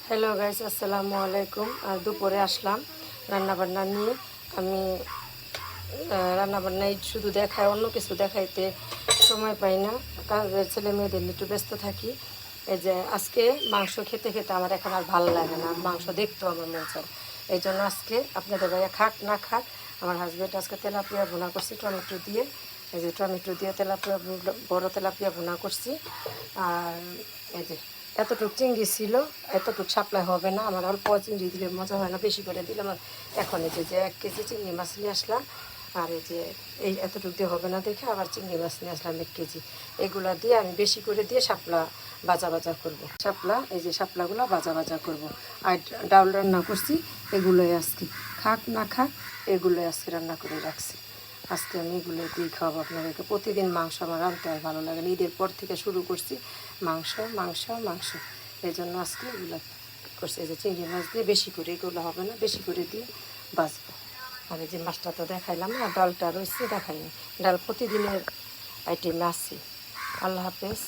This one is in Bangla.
হ্যালো গাইস, আসসালামু আলাইকুম। আর দুপুরে আসলাম রান্নাবান্না নিয়ে। আমি রান্নাবান্নায় শুধু দেখায়, অন্য কিছু দেখাইতে সময় পাই না, কাজের ছেলে মেয়েদের নিয়ে একটু ব্যস্ত থাকি। এই যে আজকে মাংস খেতে খেতে আমার এখন আর ভালো লাগে না, মাংস দেখতেও আমার মন চায়। এই জন্য আজকে আপনাদের ভাইয়া খাক না খাক, আমার হাজব্যান্ড আজকে তেলাপিয়া ভুনা করছি টমেটো দিয়ে। এই যে টমেটো দিয়ে তেলাপিয়া, বড় তেলাপিয়া ভুনা করছি। আর এই যে এতটুকু চিংড়ি ছিল, এতটুকু সাপ্লাই হবে না, আমার অল্প চিংড়ি দিলে মজা হয় না, বেশি করে দিলাম। এখন এই যে 1 কেজি চিংড়ি মাছ নিয়ে আসলাম। আর এই যে এই এতটুকু দিয়ে হবে না দেখে আবার চিংড়ি মাছ নিয়ে আসলাম 1 কেজি। এগুলা দিয়ে আমি বেশি করে দিয়ে শাপলা ভাজা করব। শাপলা, এই যে শাপলাগুলো ভাজা করব। আর ডাউল রান্না করছি, এগুলোই আজকে খাক না খাক, এগুলোই আজকে রান্না করে রাখছি। আজকে আমি এগুলো দিয়ে খাওয়াবো আপনাদেরকে। প্রতিদিন মাংস আমার রাঁধতে আর ভালো লাগে না, ঈদের পর থেকে শুরু করছি মাংস মাংস মাংস। এই জন্য আজকে এগুলো করছি। এই যে চিংড়ি মাছ দিয়ে বেশি করে, এগুলো হবে না, বেশি করে দিয়ে বাঁচবো। আর এই যে মাছটা তো দেখাইলাম, আর ডালটা রয়েছে দেখাইনি। ডাল প্রতিদিনের আইটেমে আসছি। আল্লাহ হাফেজ।